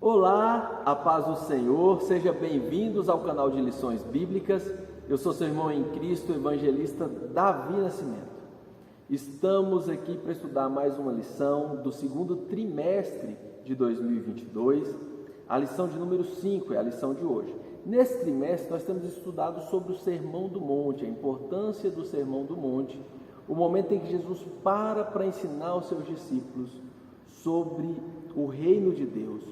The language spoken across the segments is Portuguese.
Olá, a paz do Senhor, sejam bem-vindos ao canal de Lições Bíblicas. Eu sou seu irmão em Cristo, evangelista Davi Nascimento. Estamos aqui para estudar mais uma lição do segundo trimestre de 2022. A lição de número 5 é a lição de hoje. Nesse trimestre nós temos estudado sobre o Sermão do Monte, a importância do Sermão do Monte, o momento em que Jesus para ensinar aos seus discípulos sobre o reino de Deus,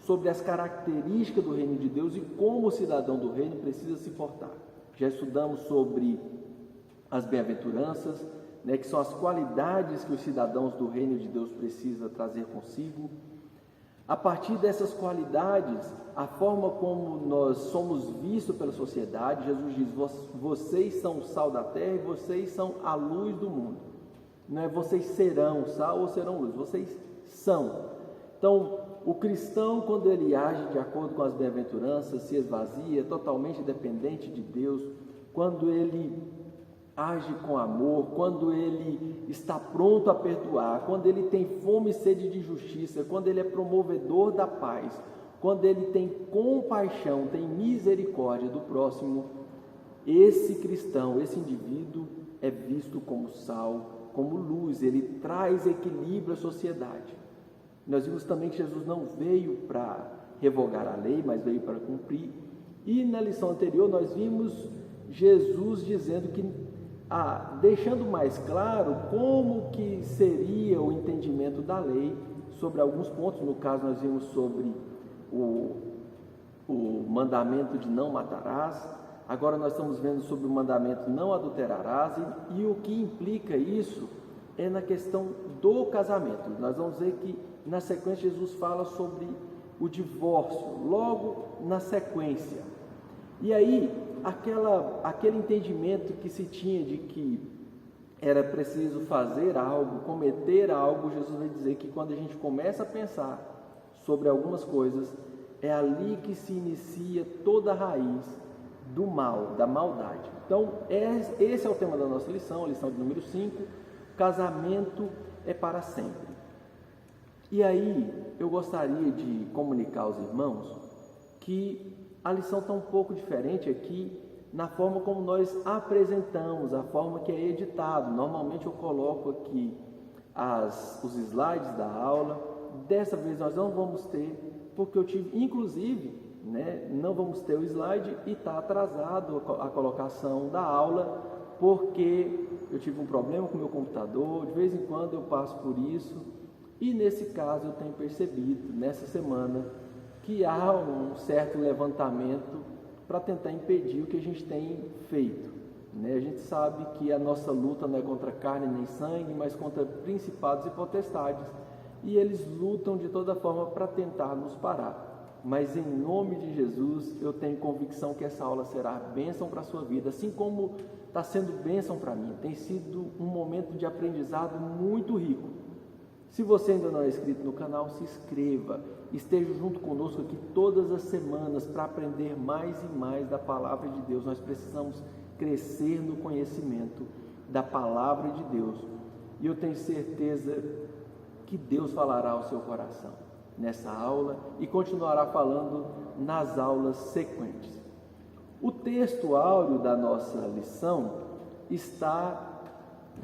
sobre as características do reino de Deus e como o cidadão do reino precisa se portar. Já estudamos sobre as bem-aventuranças, que são as qualidades que os cidadãos do reino de Deus precisam trazer consigo. A partir dessas qualidades, a forma como nós somos vistos pela sociedade, Jesus diz: vocês são o sal da terra e vocês são a luz do mundo. Não é vocês serão sal ou serão luz, vocês são. Então, o cristão, quando ele age de acordo com as bem-aventuranças, se esvazia, totalmente dependente de Deus, quando ele age com amor, quando ele está pronto a perdoar, quando ele tem fome e sede de justiça, quando ele é promovedor da paz, quando ele tem compaixão, tem misericórdia do próximo, esse cristão, esse indivíduo é visto como sal, como luz, ele traz equilíbrio à sociedade. Nós vimos também que Jesus não veio para revogar a lei, mas veio para cumprir. E na lição anterior nós vimos Jesus dizendo que, deixando mais claro como que seria o entendimento da lei sobre alguns pontos. No caso nós vimos sobre o mandamento de não matarás. Agora nós estamos vendo sobre o mandamento não adulterarás e o que implica isso é na questão do casamento. Nós vamos ver que na sequência Jesus fala sobre o divórcio, logo na sequência. E aí, aquele entendimento que se tinha de que era preciso fazer algo, cometer algo, Jesus vai dizer que quando a gente começa a pensar sobre algumas coisas, é ali que se inicia toda a raiz do mal, da maldade. Então, esse é o tema da nossa lição, a lição de número 5, casamento é para sempre. E aí, eu gostaria de comunicar aos irmãos que a lição está um pouco diferente aqui na forma como nós apresentamos, a forma que é editado. Normalmente eu coloco aqui os slides da aula. Dessa vez nós não vamos ter, porque eu tive, inclusive, não vamos ter o slide e está atrasado a colocação da aula, porque eu tive um problema com o meu computador, de vez em quando eu passo por isso. E nesse caso eu tenho percebido, nessa semana, que há um certo levantamento para tentar impedir o que a gente tem feito. A gente sabe que a nossa luta não é contra carne nem sangue, mas contra principados e potestades. E eles lutam de toda forma para tentar nos parar. Mas em nome de Jesus, eu tenho convicção que essa aula será bênção para a sua vida, assim como está sendo bênção para mim. Tem sido um momento de aprendizado muito rico. Se você ainda não é inscrito no canal, se inscreva, esteja junto conosco aqui todas as semanas para aprender mais e mais da Palavra de Deus. Nós precisamos crescer no conhecimento da Palavra de Deus. E eu tenho certeza que Deus falará ao seu coração nessa aula e continuará falando nas aulas sequentes. O texto áureo da nossa lição está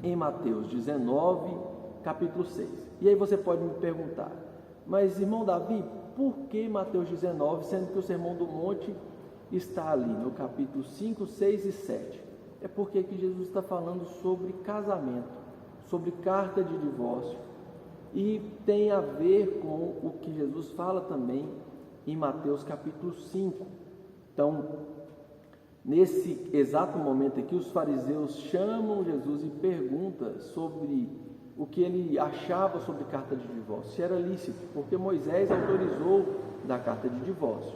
em Mateus 19, capítulo 6. E aí você pode me perguntar: mas irmão Davi, por que Mateus 19, sendo que o Sermão do Monte está ali no capítulo 5, 6 e 7? É porque aqui Jesus está falando sobre casamento, sobre carta de divórcio, e tem a ver com o que Jesus fala também em Mateus capítulo 5. Então, nesse exato momento aqui, os fariseus chamam Jesus e perguntam sobre o que ele achava sobre carta de divórcio, se era lícito, porque Moisés autorizou da carta de divórcio.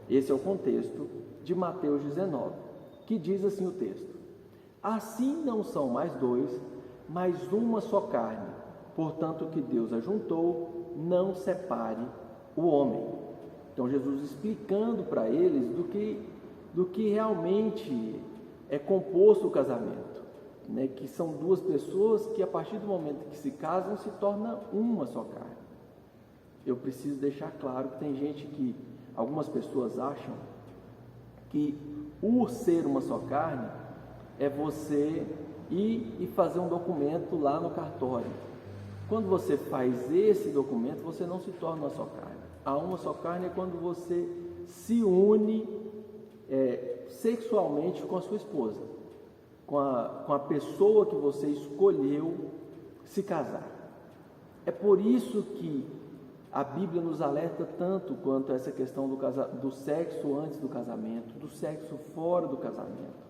Esse é o contexto de Mateus 19, que diz assim o texto: assim não são mais dois, mas uma só carne, portanto o que Deus ajuntou, não separe o homem. Então Jesus explicando para eles do que realmente é composto o casamento. Que são duas pessoas que a partir do momento que se casam se torna uma só carne. eu preciso deixar claro que tem gente que, algumas pessoas acham que o ser uma só carne é você ir e fazer um documento lá no cartório. Quando você faz esse documento, você não se torna uma só carne. A uma só carne é quando você se une sexualmente com a sua esposa, com a pessoa que você escolheu se casar. É por isso que a Bíblia nos alerta tanto quanto a essa questão do sexo antes do casamento, do sexo fora do casamento.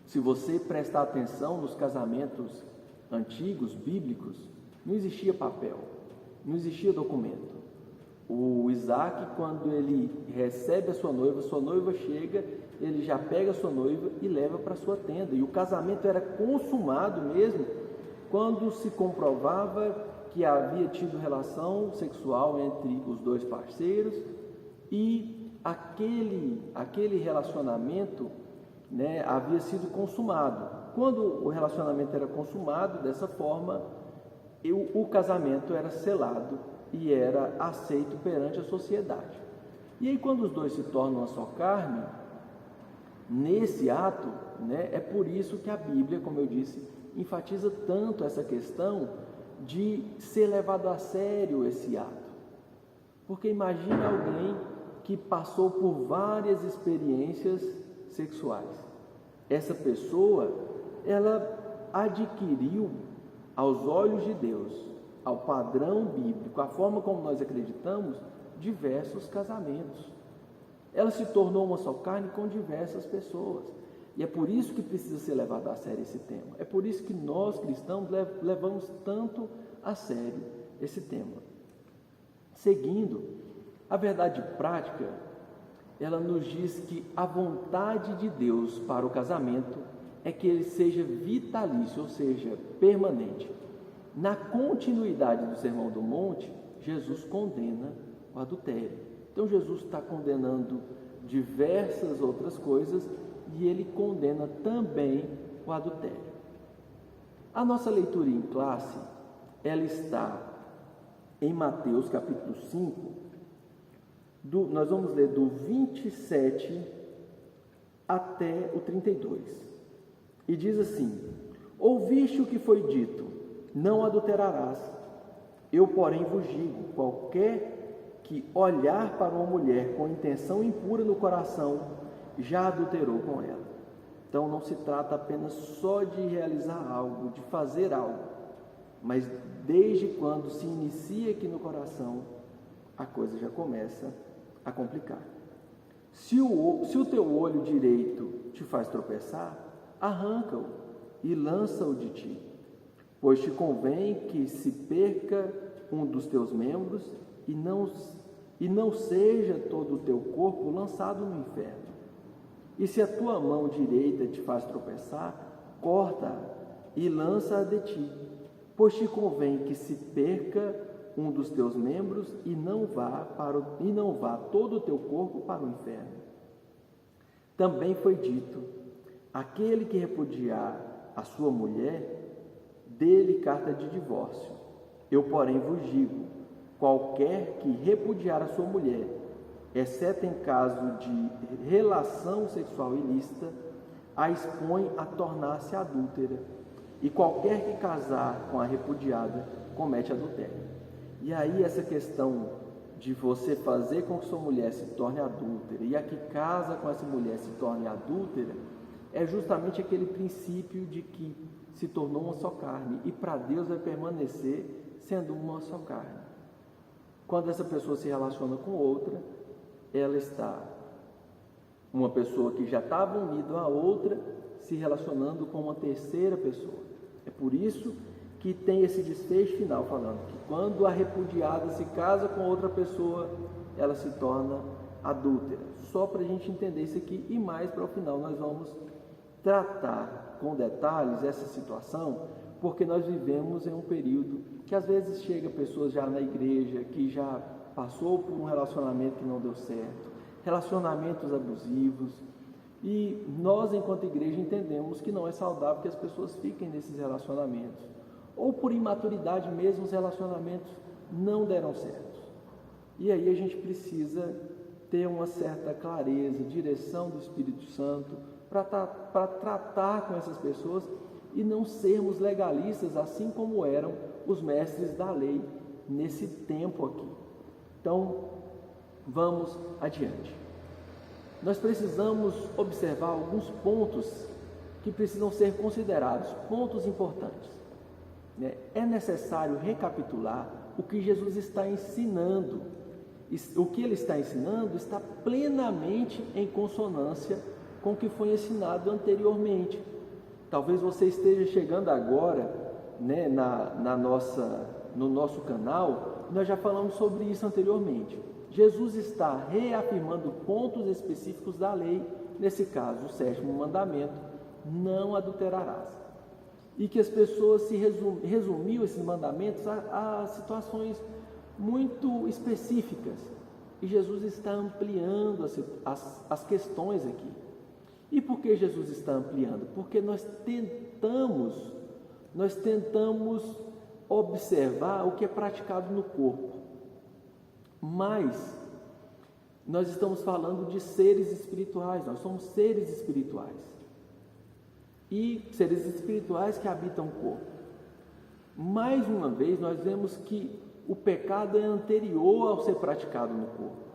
Se você prestar atenção nos casamentos antigos, bíblicos, não existia papel, não existia documento. O Isaac, quando ele recebe a sua noiva chega, ele já pega a sua noiva e leva para a sua tenda. E o casamento era consumado mesmo quando se comprovava que havia tido relação sexual entre os dois parceiros e aquele relacionamento, né, havia sido consumado. Quando o relacionamento era consumado dessa forma, o casamento era selado e era aceito perante a sociedade. E aí, quando os dois se tornam uma só carne, nesse ato, né, é por isso que a Bíblia, como eu disse, enfatiza tanto essa questão de ser levado a sério esse ato. Porque imagina alguém que passou por várias experiências sexuais. Essa pessoa, ela adquiriu, aos olhos de Deus, ao padrão bíblico, a forma como nós acreditamos, diversos casamentos. Ela se tornou uma só carne com diversas pessoas. E é por isso que precisa ser levado a sério esse tema. É por isso que nós, cristãos, levamos tanto a sério esse tema. Seguindo, a verdade prática, ela nos diz que a vontade de Deus para o casamento é que ele seja vitalício, ou seja, permanente. Na continuidade do Sermão do Monte, Jesus condena o adultério. Então Jesus está condenando diversas outras coisas e ele condena também o adultério. A nossa leitura em classe, ela está em Mateus capítulo 5, nós vamos ler do 27 até o 32. E diz assim: ouviste o que foi dito, não adulterarás. Eu, porém, vos digo, qualquer que olhar para uma mulher com intenção impura no coração, já adulterou com ela. Então não se trata apenas só de realizar algo, de fazer algo, mas desde quando se inicia aqui no coração, a coisa já começa a complicar. Se o teu olho direito te faz tropeçar, arranca-o e lança-o de ti, pois te convém que se perca um dos teus membros e não seja todo o teu corpo lançado no inferno. E se a tua mão direita te faz tropeçar, corta-a e lança-a de ti, pois te convém que se perca um dos teus membros e não vá todo o teu corpo para o inferno. Também foi dito: aquele que repudiar a sua mulher, dê-lhe carta de divórcio. Eu, porém, vos digo, qualquer que repudiar a sua mulher, exceto em caso de relação sexual ilícita, a expõe a tornar-se adúltera, e qualquer que casar com a repudiada comete adultério. E aí essa questão de você fazer com que sua mulher se torne adúltera e a que casa com essa mulher se torne adúltera, é justamente aquele princípio de que se tornou uma só carne e para Deus vai permanecer sendo uma só carne. Quando essa pessoa se relaciona com outra, ela está, uma pessoa que já estava unida a outra, se relacionando com uma terceira pessoa. É por isso que tem esse desfecho final falando que quando a repudiada se casa com outra pessoa, ela se torna adúltera. Só para a gente entender isso aqui e mais para o final nós vamos tratar com detalhes essa situação, porque nós vivemos em um período que às vezes chega pessoas já na igreja que já passou por um relacionamento que não deu certo, relacionamentos abusivos, e nós enquanto igreja entendemos que não é saudável que as pessoas fiquem nesses relacionamentos, ou por imaturidade mesmo os relacionamentos não deram certo. E aí a gente precisa ter uma certa clareza, direção do Espírito Santo para tratar com essas pessoas e não sermos legalistas, assim como eram os mestres da lei nesse tempo aqui. Então, vamos adiante. Nós precisamos observar alguns pontos que precisam ser considerados, pontos importantes. É necessário recapitular o que Jesus está ensinando. O que ele está ensinando está plenamente em consonância com o que foi ensinado anteriormente. Talvez você esteja chegando agora, no nosso canal, nós já falamos sobre isso anteriormente. Jesus está reafirmando pontos específicos da lei, nesse caso, o 7º mandamento, não adulterarás. E que as pessoas se resumiam esses mandamentos a situações muito específicas. E Jesus está ampliando as questões aqui. E por que Jesus está ampliando? Porque nós tentamos observar o que é praticado no corpo. Mas nós estamos falando de seres espirituais, nós somos seres espirituais. E seres espirituais que habitam o corpo. Mais uma vez, nós vemos que o pecado é anterior ao ser praticado no corpo.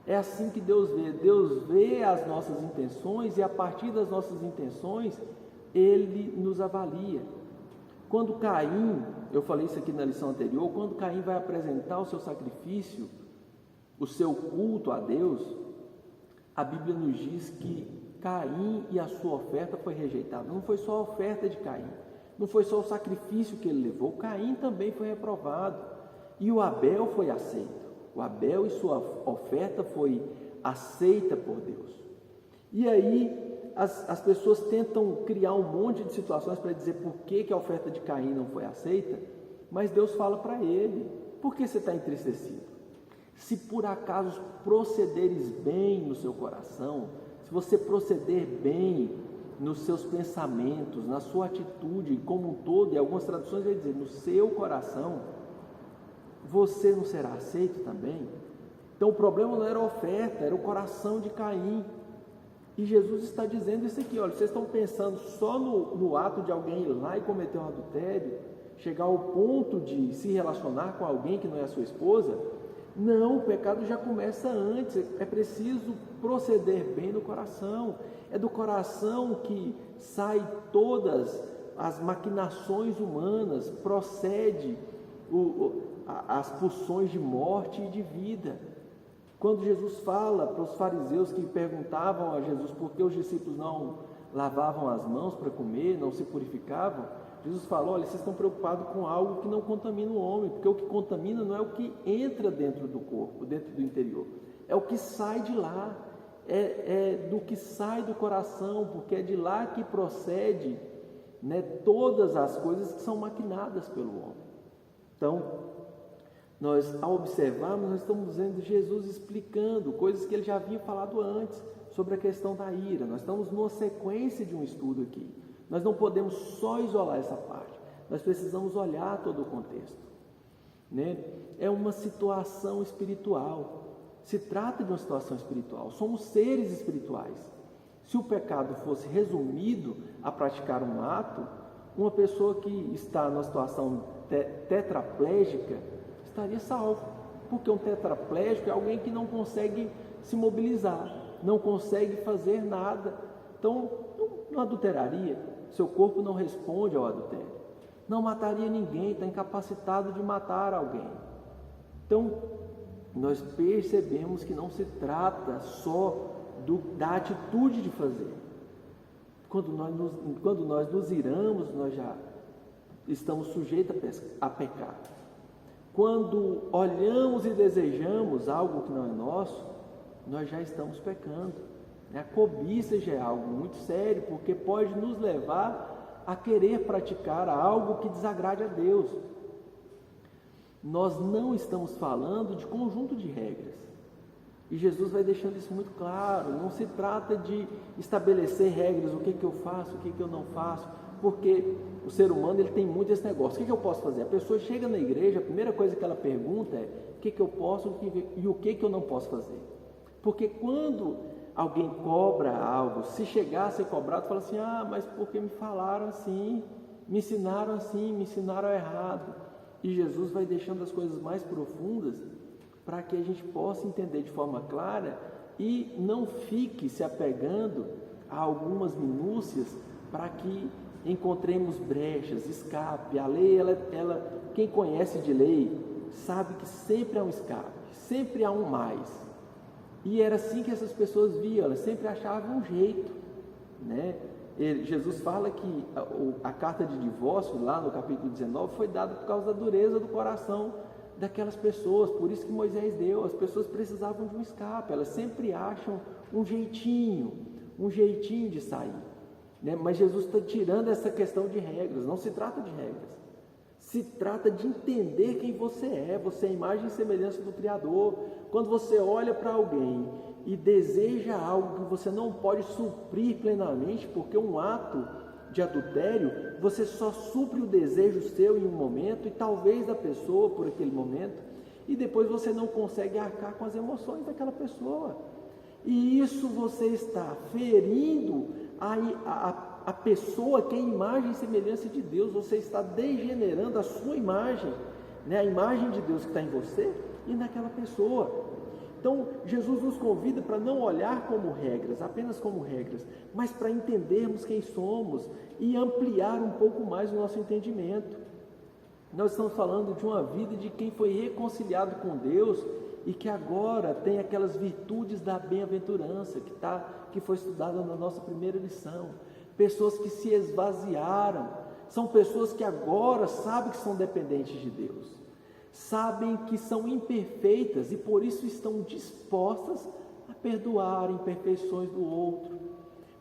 É assim que Deus vê. Deus vê as nossas intenções e a partir das nossas intenções, Ele nos avalia. Quando Caim, eu falei isso aqui na lição anterior, quando Caim vai apresentar o seu sacrifício, o seu culto a Deus, a Bíblia nos diz que Caim e a sua oferta foi rejeitada. Não foi só a oferta de Caim, não foi só o sacrifício que ele levou, Caim também foi reprovado e o Abel foi aceito. O Abel e sua oferta foi aceita por Deus. E aí as pessoas tentam criar um monte de situações para dizer por que a oferta de Caim não foi aceita, mas Deus fala para ele: por que você está entristecido? Se por acaso procederes bem no seu coração, se você proceder bem nos seus pensamentos, na sua atitude como um todo, e algumas traduções vai dizer no seu coração, você não será aceito também? Então o problema não era a oferta, era o coração de Caim. E Jesus está dizendo isso aqui: olha, vocês estão pensando só no ato de alguém ir lá e cometer um adultério, chegar ao ponto de se relacionar com alguém que não é a sua esposa? Não, o pecado já começa antes. É preciso proceder bem no coração. É do coração que sai todas as maquinações humanas, procede as pulsões de morte e de vida. Quando Jesus fala para os fariseus que perguntavam a Jesus por que os discípulos não lavavam as mãos para comer, não se purificavam, Jesus falou: olha, vocês estão preocupados com algo que não contamina o homem, porque o que contamina não é o que entra dentro do corpo, dentro do interior, é o que sai de lá, é do que sai do coração, porque é de lá que procede, todas as coisas que são maquinadas pelo homem. Então, nós, ao observarmos, nós estamos vendo Jesus explicando coisas que ele já havia falado antes sobre a questão da ira. Nós estamos numa sequência de um estudo aqui. Nós não podemos só isolar essa parte, nós precisamos olhar todo o contexto. É uma situação espiritual, se trata de uma situação espiritual, somos seres espirituais. Se o pecado fosse resumido a praticar um ato, uma pessoa que está numa situação tetraplégica estaria salvo, porque um tetraplégico é alguém que não consegue se mobilizar, não consegue fazer nada, então não adulteraria, seu corpo não responde ao adultério, não mataria ninguém, está incapacitado de matar alguém. Então nós percebemos que não se trata só da atitude de fazer. Quando nós nos iramos, nós já estamos sujeitos a pecar. Quando olhamos e desejamos algo que não é nosso, nós já estamos pecando. A cobiça já é algo muito sério, porque pode nos levar a querer praticar algo que desagrade a Deus. Nós não estamos falando de conjunto de regras. E Jesus vai deixando isso muito claro. Não se trata de estabelecer regras, o que eu faço, o que eu não faço. porque o ser humano ele tem muito esse negócio. O que eu posso fazer? A pessoa chega na igreja, a primeira coisa que ela pergunta é o que eu posso e o que eu não posso fazer. Porque quando alguém cobra algo, se chegar a ser cobrado, fala assim, mas porque me falaram assim, me ensinaram errado. E Jesus vai deixando as coisas mais profundas para que a gente possa entender de forma clara e não fique se apegando a algumas minúcias para que encontremos brechas, escape. A lei, quem conhece de lei, sabe que sempre há um escape, sempre há um mais. E era assim que essas pessoas viam, elas sempre achavam um jeito, né? Jesus fala que a carta de divórcio, lá no capítulo 19, foi dada por causa da dureza do coração daquelas pessoas. Por isso que Moisés deu, as pessoas precisavam de um escape, elas sempre acham um jeitinho de sair, né? Mas Jesus está tirando essa questão de regras. Não se trata de regras, se trata de entender quem você é a imagem e semelhança do Criador. Quando você olha para alguém e deseja algo que você não pode suprir plenamente, porque um ato de adultério, você só supre o desejo seu em um momento e talvez da pessoa por aquele momento, e depois você não consegue arcar com as emoções daquela pessoa. E isso você está ferindo a pessoa que é a imagem e semelhança de Deus. Você está degenerando a sua imagem, né? A imagem de Deus que está em você e naquela pessoa. Então Jesus nos convida para não olhar como regras, apenas como regras, mas para entendermos quem somos e ampliar um pouco mais o nosso entendimento. Nós estamos falando de uma vida de quem foi reconciliado com Deus e que agora tem aquelas virtudes da bem-aventurança que foi estudada na nossa primeira lição. Pessoas que se esvaziaram, são pessoas que agora sabem que são dependentes de Deus, sabem que são imperfeitas e por isso estão dispostas a perdoar imperfeições do outro.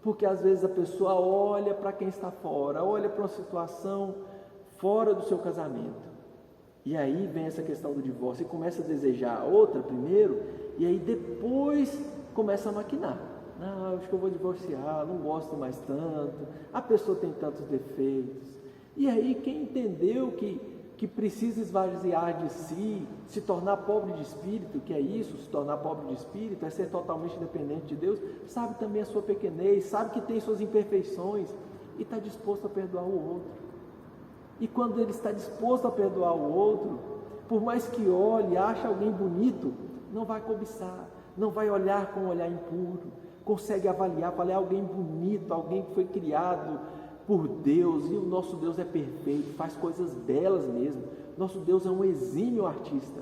Porque às vezes a pessoa olha para quem está fora, olha para uma situação fora do seu casamento, e aí vem essa questão do divórcio e começa a desejar a outra primeiro, e aí depois começa a maquinar. Não, acho que eu vou divorciar, não gosto mais tanto, a pessoa tem tantos defeitos. E aí quem entendeu que precisa esvaziar de si, se tornar pobre de espírito, que é isso, se tornar pobre de espírito, é ser totalmente dependente de Deus, sabe também a sua pequenez, sabe que tem suas imperfeições e está disposto a perdoar o outro. E quando ele está disposto a perdoar o outro, por mais que olhe, ache alguém bonito, não vai cobiçar, não vai olhar com um olhar impuro, consegue avaliar, falar, é alguém bonito, alguém que foi criado por Deus, e o nosso Deus é perfeito, faz coisas belas mesmo, nosso Deus é um exímio artista,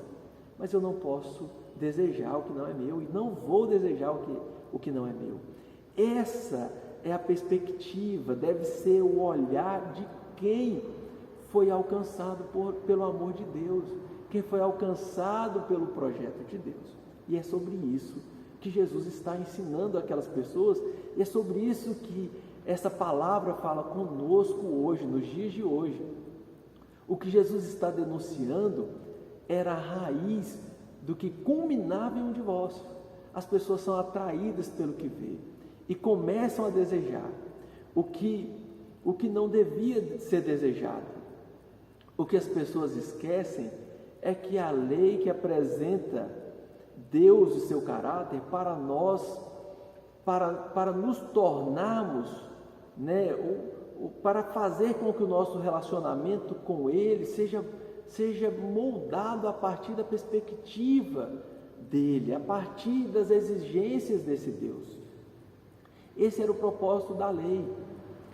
mas eu não posso desejar o que não é meu, e não vou desejar o que não é meu. Essa é a perspectiva, deve ser o olhar de quem foi alcançado pelo amor de Deus, quem foi alcançado pelo projeto de Deus. E é sobre isso que Jesus está ensinando aquelas pessoas, e é sobre isso que essa palavra fala conosco hoje, nos dias de hoje. O que Jesus está denunciando era a raiz do que culminava em um divórcio. As pessoas são atraídas pelo que vê e começam a desejar o que não devia ser desejado. O que as pessoas esquecem é que a lei que apresenta Deus e seu caráter para nós, para nos tornarmos, né, para fazer com que o nosso relacionamento com Ele seja moldado a partir da perspectiva dEle, a partir das exigências desse Deus. Esse era o propósito da lei.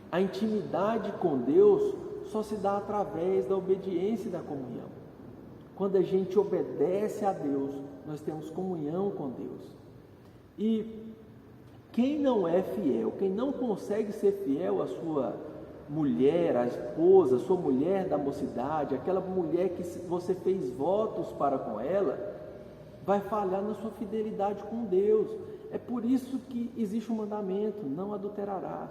A intimidade com Deus só se dá através da obediência e da comunhão. Quando a gente obedece a Deus, nós temos comunhão com Deus. E quem não é fiel, quem não consegue ser fiel à sua mulher, à esposa, à sua mulher da mocidade, aquela mulher que você fez votos para com ela, vai falhar na sua fidelidade com Deus. É por isso que existe um mandamento: não adulterarás.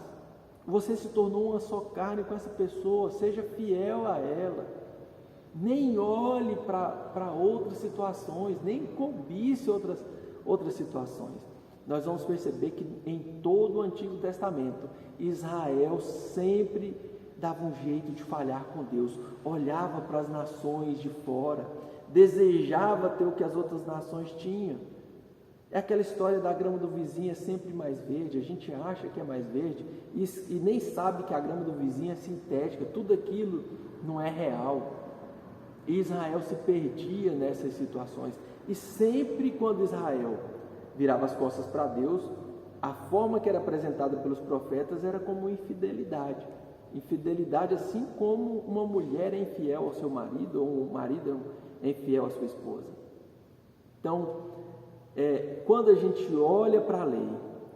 Você se tornou uma só carne com essa pessoa, seja fiel a ela. Nem olhe para outras situações, nem cobice outras situações. Nós vamos perceber que em todo o Antigo Testamento, Israel sempre dava um jeito de falhar com Deus, olhava para as nações de fora, desejava ter o que as outras nações tinham. É aquela história da grama do vizinho é sempre mais verde, a gente acha que é mais verde e nem sabe que a grama do vizinho é sintética, tudo aquilo não é real. E Israel se perdia nessas situações, e sempre quando Israel virava as costas para Deus, a forma que era apresentada pelos profetas era como infidelidade. Infidelidade, assim como uma mulher é infiel ao seu marido, ou um marido é infiel à sua esposa. Então, quando a gente olha para a lei,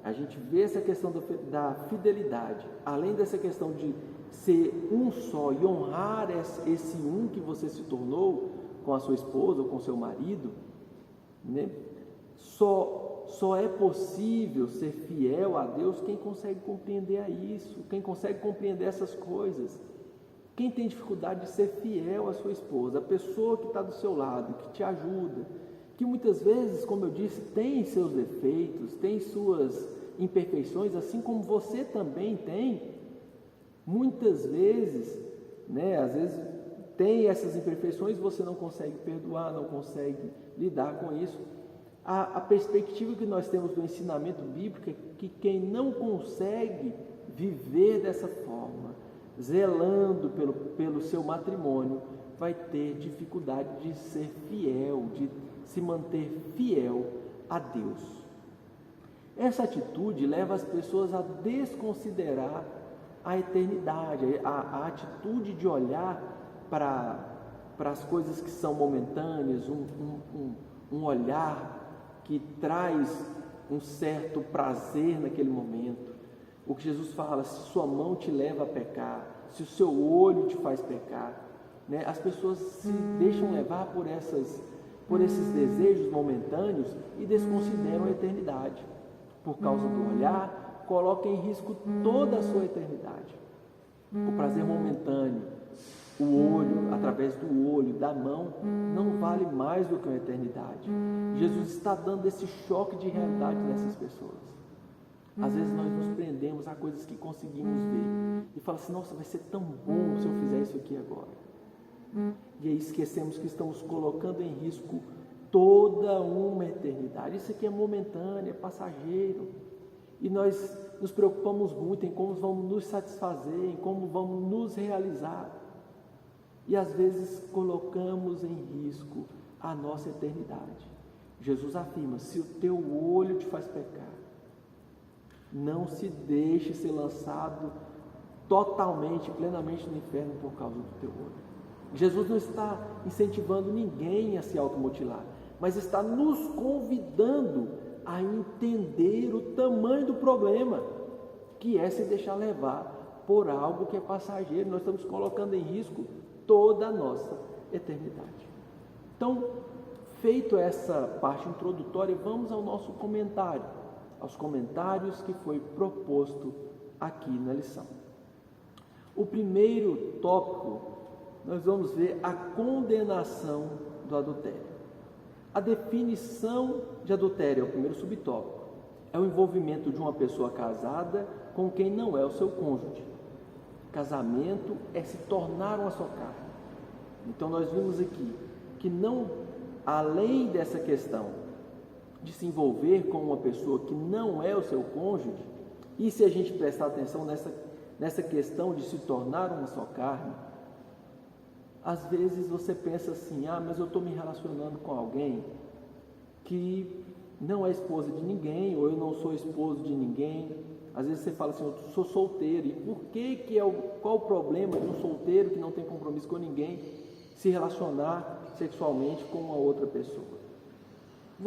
a gente vê essa questão da fidelidade, além dessa questão de ser um só e honrar esse um que você se tornou com a sua esposa ou com o seu marido, né? Só é possível ser fiel a Deus quem consegue compreender isso, quem consegue compreender essas coisas. Quem tem dificuldade de ser fiel à sua esposa, a pessoa que está do seu lado, que te ajuda, que muitas vezes, como eu disse, tem seus defeitos, tem suas imperfeições, assim como você também tem, muitas vezes, né, às vezes tem essas imperfeições, você não consegue perdoar, não consegue lidar com isso. A perspectiva que nós temos do ensinamento bíblico é que quem não consegue viver dessa forma, zelando pelo seu matrimônio, vai ter dificuldade de ser fiel, de se manter fiel a Deus. Essa atitude leva as pessoas a desconsiderar a eternidade, a atitude de olhar para as coisas que são momentâneas, um olhar que traz um certo prazer naquele momento. O que Jesus fala, se sua mão te leva a pecar, se o seu olho te faz pecar, né? As pessoas se deixam levar por esses desejos momentâneos e desconsideram a eternidade. Por causa do olhar, colocam em risco toda a sua eternidade. O prazer momentâneo, o olho, através do olho, da mão, não vale mais do que uma eternidade. Jesus está dando esse choque de realidade nessas pessoas. Às vezes nós nos prendemos a coisas que conseguimos ver e falamos assim, nossa, vai ser tão bom se eu fizer isso aqui agora. E aí esquecemos que estamos colocando em risco toda uma eternidade. Isso aqui é momentâneo, é passageiro. E nós nos preocupamos muito em como vamos nos satisfazer, em como vamos nos realizar. E às vezes colocamos em risco a nossa eternidade. Jesus afirma, se o teu olho te faz pecar, não se deixe ser lançado totalmente, plenamente no inferno por causa do teu olho. Jesus não está incentivando ninguém a se automutilar, mas está nos convidando a entender o tamanho do problema, que é se deixar levar por algo que é passageiro. Nós estamos colocando em risco toda a nossa eternidade. Então, feito essa parte introdutória, vamos ao nosso comentário, aos comentários que foi proposto aqui na lição. O primeiro tópico, nós vamos ver a condenação do adultério. A definição de adultério é o primeiro subtópico. É o envolvimento de uma pessoa casada com quem não é o seu cônjuge. Casamento é se tornar uma só carne. Então nós vimos aqui que não, além dessa questão de se envolver com uma pessoa que não é o seu cônjuge, e se a gente prestar atenção nessa questão de se tornar uma só carne, às vezes você pensa assim, mas eu estou me relacionando com alguém que não é esposa de ninguém, ou eu não sou esposo de ninguém. Às vezes você fala assim, eu sou solteiro, e qual o problema de um solteiro que não tem compromisso com ninguém se relacionar sexualmente com uma outra pessoa?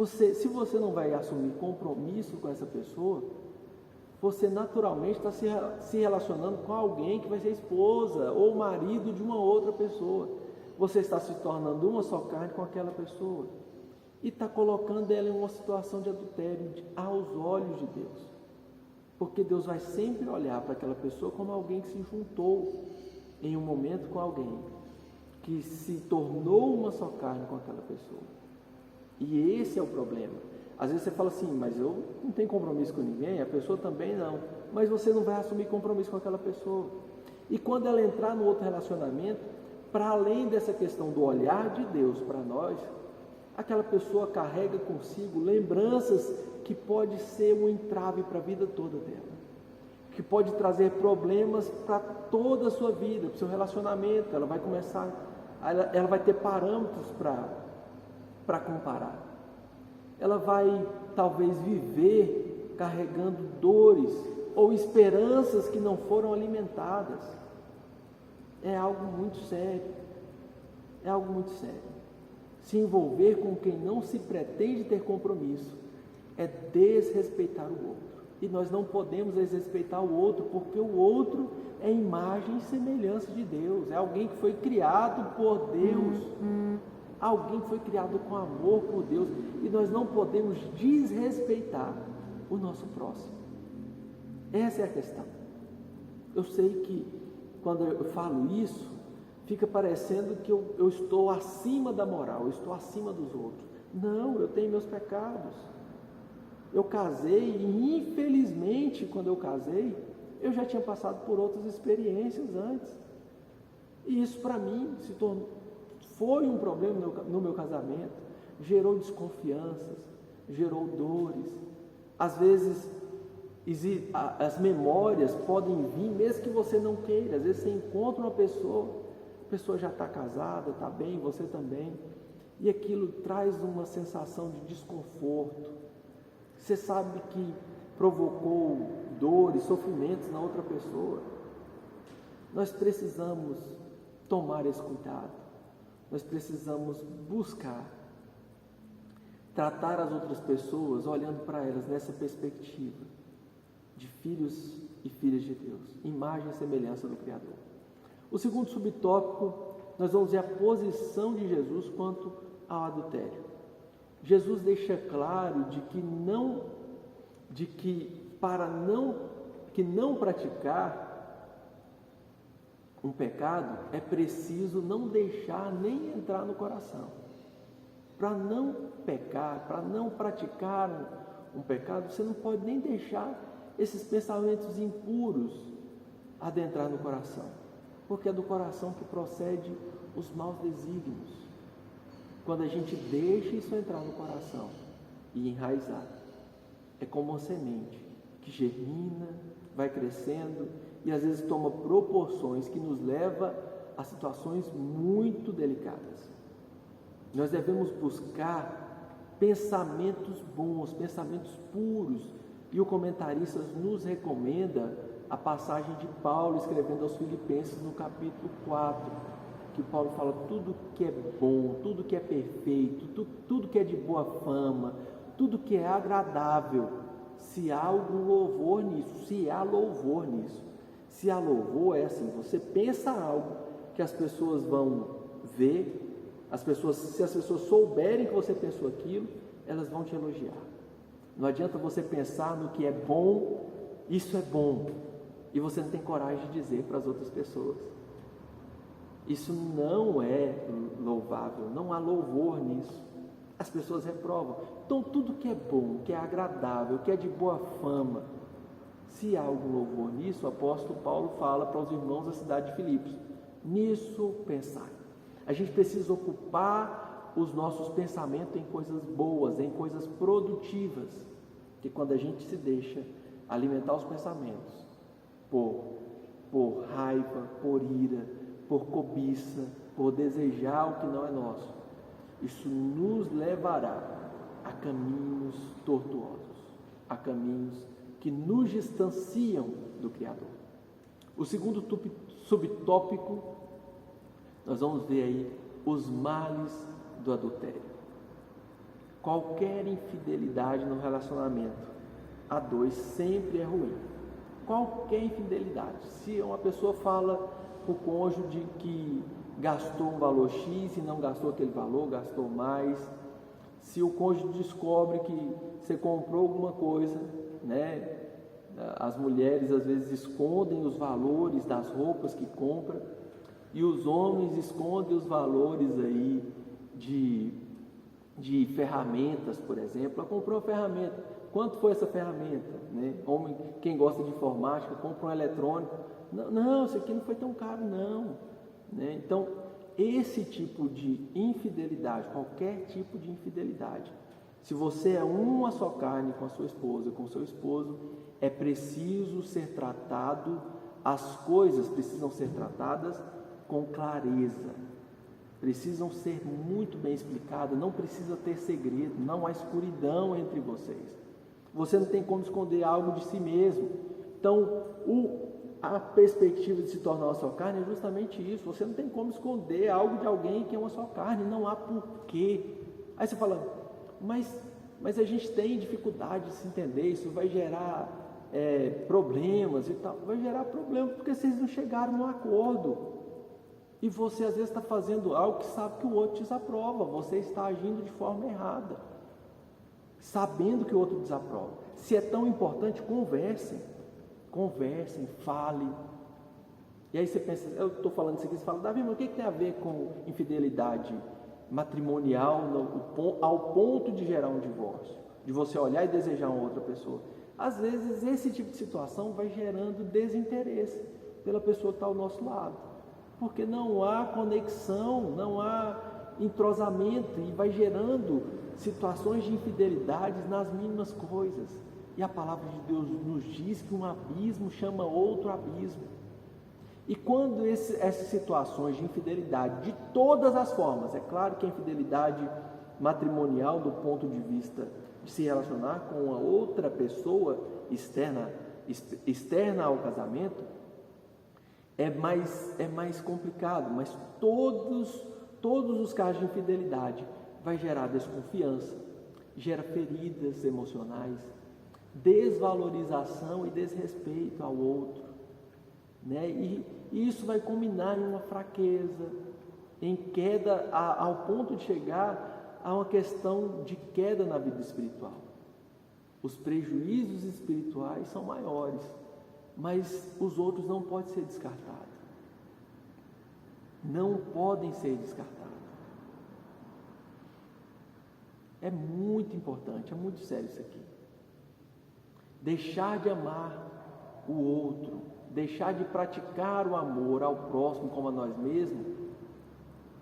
Se você não vai assumir compromisso com essa pessoa, você naturalmente está se relacionando com alguém que vai ser esposa ou marido de uma outra pessoa. Você está se tornando uma só carne com aquela pessoa e está colocando ela em uma situação de adultério aos olhos de Deus. Porque Deus vai sempre olhar para aquela pessoa como alguém que se juntou em um momento com alguém, que se tornou uma só carne com aquela pessoa. E esse é o problema. Às vezes você fala assim, mas eu não tenho compromisso com ninguém, a pessoa também não. Mas você não vai assumir compromisso com aquela pessoa. E quando ela entrar no outro relacionamento, para além dessa questão do olhar de Deus para nós, aquela pessoa carrega consigo lembranças que pode ser um entrave para a vida toda dela, que pode trazer problemas para toda a sua vida, para o seu relacionamento. Ela vai começar, ela vai ter parâmetros para comparar. Ela vai talvez viver carregando dores ou esperanças que não foram alimentadas. É algo muito sério. É algo muito sério. Se envolver com quem não se pretende ter compromisso é desrespeitar o outro. E nós não podemos desrespeitar o outro, porque o outro é imagem e semelhança de Deus. É alguém que foi criado por Deus. Alguém que foi criado com amor por Deus. E nós não podemos desrespeitar o nosso próximo. Essa é a questão. Eu sei que quando eu falo isso, fica parecendo que eu estou acima da moral, eu estou acima dos outros. Não, eu tenho meus pecados. Eu casei e infelizmente quando eu casei, eu já tinha passado por outras experiências antes. E isso para mim foi um problema no meu casamento. Gerou desconfianças, gerou dores. Às vezes as memórias podem vir mesmo que você não queira. Às vezes você encontra uma pessoa, a pessoa já está casada, está bem, você também, e aquilo traz uma sensação de desconforto. Você sabe que provocou dores, sofrimentos na outra pessoa. Nós precisamos tomar esse cuidado. Nós precisamos buscar tratar as outras pessoas olhando para elas nessa perspectiva de filhos e filhas de Deus, imagem e semelhança do Criador. O segundo subtópico, nós vamos ver a posição de Jesus quanto ao adultério. Jesus deixa claro que não praticar um pecado é preciso não deixar nem entrar no coração. Para não pecar, para não praticar um pecado, você não pode nem deixar esses pensamentos impuros adentrar no coração, porque é do coração que procede os maus desígnios. Quando a gente deixa isso entrar no coração e enraizar, é como uma semente que germina, vai crescendo e às vezes toma proporções que nos leva a situações muito delicadas. Nós devemos buscar pensamentos bons, pensamentos puros, e o comentarista nos recomenda a passagem de Paulo escrevendo aos Filipenses no capítulo 4, que Paulo fala tudo que é bom, tudo que é perfeito, tudo que é de boa fama, tudo que é agradável, se há algum louvor nisso, se há louvor nisso. Se há louvor é assim, você pensa algo que as pessoas vão ver, se as pessoas souberem que você pensou aquilo, elas vão te elogiar. Não adianta você pensar no que é bom, isso é bom, e você não tem coragem de dizer para as outras pessoas. Isso não é louvável, não há louvor nisso. As pessoas reprovam. Então tudo que é bom, que é agradável, que é de boa fama, se há algum louvor nisso, o apóstolo Paulo fala para os irmãos da cidade de Filipos: nisso pensai. A gente precisa ocupar os nossos pensamentos em coisas boas, em coisas produtivas, que quando a gente se deixa alimentar os pensamentos por raiva, por ira, por cobiça, por desejar o que não é nosso, isso nos levará a caminhos tortuosos, a caminhos que nos distanciam do Criador. O segundo subtópico, nós vamos ver aí os males do adultério. Qualquer infidelidade no relacionamento a dois sempre é ruim. Qualquer infidelidade. Se uma pessoa fala para o cônjuge que gastou um valor X e não gastou aquele valor, gastou mais. Se o cônjuge descobre que você comprou alguma coisa, né? As mulheres às vezes escondem os valores das roupas que compram e os homens escondem os valores aí de ferramentas, por exemplo. Ela comprou uma ferramenta. Quanto foi essa ferramenta? Né? Homem, quem gosta de informática, compra um eletrônico. Não, isso aqui não foi tão caro, não. Né? Então, esse tipo de infidelidade, qualquer tipo de infidelidade, se você é uma só carne com a sua esposa, com o seu esposo, é preciso ser tratado, as coisas precisam ser tratadas com clareza, precisam ser muito bem explicadas, não precisa ter segredo, não há escuridão entre vocês. Você não tem como esconder algo de si mesmo. Então, a perspectiva de se tornar uma só carne é justamente isso. Você não tem como esconder algo de alguém que é uma só carne, não há porquê. Aí você fala, mas a gente tem dificuldade de se entender, isso vai gerar problemas e tal. Vai gerar problemas porque vocês não chegaram num acordo. E você às vezes está fazendo algo que sabe que o outro desaprova. Você está agindo de forma errada, sabendo que o outro desaprova. Se é tão importante, conversem, falem. E aí você pensa, eu estou falando isso aqui, você fala, Davi, mas o que tem a ver com infidelidade matrimonial ao ponto de gerar um divórcio? De você olhar e desejar uma outra pessoa? Às vezes esse tipo de situação vai gerando desinteresse pela pessoa que está ao nosso lado, porque não há conexão, não há entrosamento e vai gerando situações de infidelidades nas mínimas coisas. E a palavra de Deus nos diz que um abismo chama outro abismo. E quando essas situações de infidelidade, de todas as formas, é claro que a infidelidade matrimonial, do ponto de vista de se relacionar com uma outra pessoa externa ao casamento, é mais complicado, mas todos os casos de infidelidade vai gerar desconfiança, gera feridas emocionais, desvalorização e desrespeito ao outro, né? E isso vai culminar em uma fraqueza, em queda, ao ponto de chegar a uma questão de queda na vida espiritual. Os prejuízos espirituais são maiores, mas os outros não podem ser descartados. Não podem ser descartados. É muito importante, é muito sério isso aqui. Deixar de amar o outro, deixar de praticar o amor ao próximo como a nós mesmos,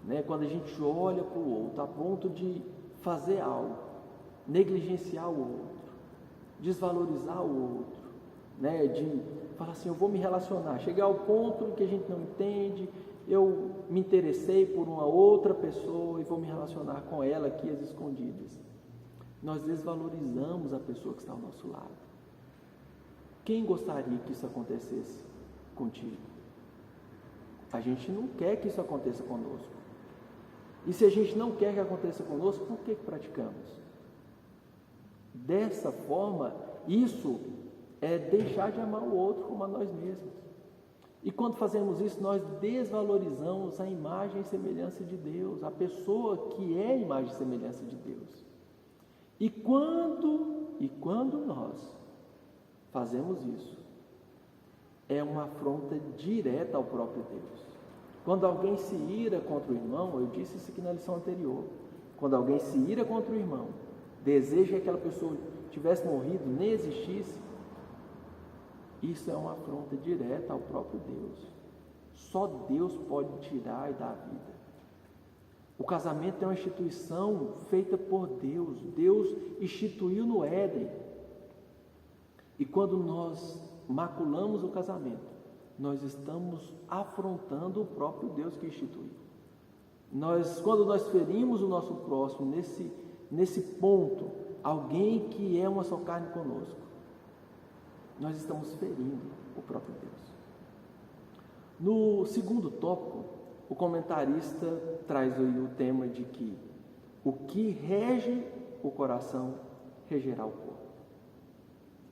né? Quando a gente olha para o outro a ponto de fazer algo, negligenciar o outro, desvalorizar o outro, né? De falar assim, eu vou me relacionar, chegar ao ponto em que a gente não entende, eu me interessei por uma outra pessoa e vou me relacionar com ela aqui às escondidas. Nós desvalorizamos a pessoa que está ao nosso lado. Quem gostaria que isso acontecesse contigo? A gente não quer que isso aconteça conosco. E se a gente não quer que aconteça conosco, por que praticamos? Dessa forma, isso é deixar de amar o outro como a nós mesmos. E quando fazemos isso, nós desvalorizamos a imagem e semelhança de Deus, a pessoa que é a imagem e semelhança de Deus. E quando nós fazemos isso, é uma afronta direta ao próprio Deus. Quando alguém se ira contra o irmão, eu disse isso aqui na lição anterior, quando alguém se ira contra o irmão, deseja que aquela pessoa tivesse morrido, nem existisse, isso é uma afronta direta ao próprio Deus. Só Deus pode tirar e dar a vida. O casamento é uma instituição feita por Deus. Deus instituiu no Éden. E quando nós maculamos o casamento, nós estamos afrontando o próprio Deus que instituiu. Quando nós ferimos o nosso próximo nesse ponto, alguém que é uma só carne conosco, nós estamos ferindo o próprio Deus. No segundo tópico, o comentarista traz aí o tema de que o que rege o coração regerá o corpo.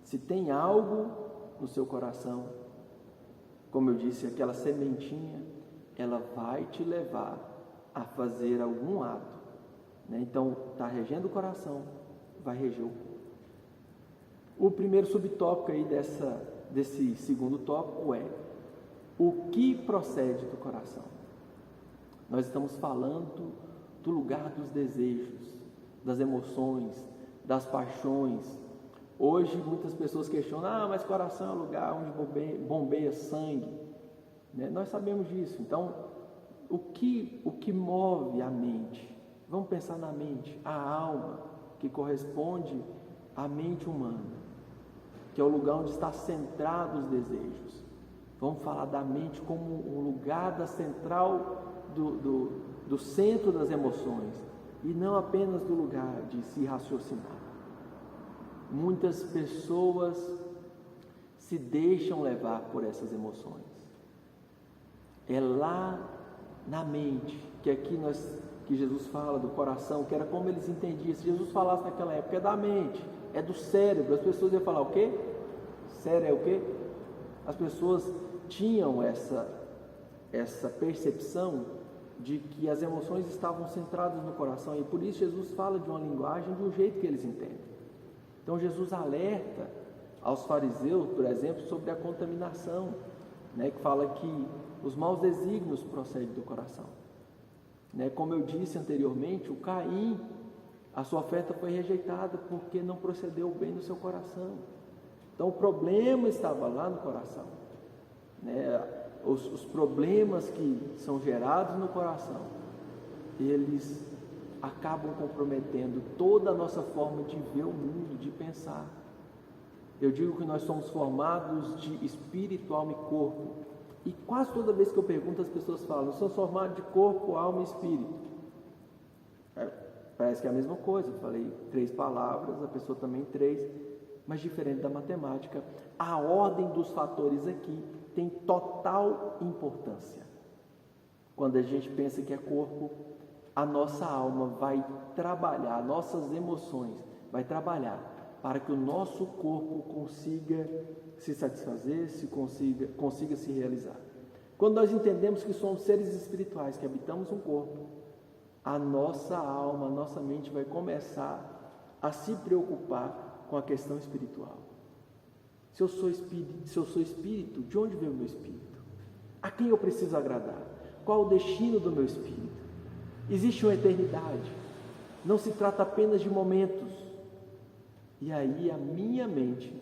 Se tem algo no seu coração, como eu disse, aquela sementinha, ela vai te levar a fazer algum ato, né? Então, está regendo o coração, vai reger o corpo. O primeiro subtópico aí desse segundo tópico é o que procede do coração. Nós estamos falando do lugar dos desejos, das emoções, das paixões. Hoje muitas pessoas questionam, mas coração é o lugar onde bombeia sangue, né? Nós sabemos disso. Então, o que move a mente? Vamos pensar na mente, a alma, que corresponde à mente humana, que é o lugar onde está centrado os desejos. Vamos falar da mente como um lugar da central do centro das emoções, e não apenas do lugar de se raciocinar. Muitas pessoas se deixam levar por essas emoções. É lá na mente, que aqui que Jesus fala do coração, que era como eles entendiam. Se Jesus falasse naquela época, é da mente, é do cérebro, as pessoas iam falar o quê? Cérebro é o quê? As pessoas tinham essa percepção de que as emoções estavam centradas no coração, e por isso Jesus fala de uma linguagem de um jeito que eles entendem. Então Jesus alerta aos fariseus, por exemplo, sobre a contaminação, né, que fala que os maus desígnios procedem do coração. Né, como eu disse anteriormente, o Caim, a sua oferta foi rejeitada porque não procedeu bem no seu coração. Então o problema estava lá no coração. Né? Os problemas que são gerados no coração, eles acabam comprometendo toda a nossa forma de ver o mundo, de pensar. Eu digo que nós somos formados de espírito, alma e corpo. E quase toda vez que eu pergunto, as pessoas falam, nós somos formados de corpo, alma e espírito. Parece que é a mesma coisa. Eu falei 3 palavras, a pessoa também 3, mas diferente da matemática. A ordem dos fatores aqui tem total importância. Quando a gente pensa que é corpo, a nossa alma vai trabalhar, nossas emoções vai trabalhar para que o nosso corpo consiga se satisfazer, consiga se realizar. Quando nós entendemos que somos seres espirituais, que habitamos um corpo, a nossa alma, a nossa mente vai começar a se preocupar com a questão espiritual. Se eu sou espírito, de onde vem o meu espírito? A quem eu preciso agradar? Qual o destino do meu espírito? Existe uma eternidade. Não se trata apenas de momentos. E aí a minha mente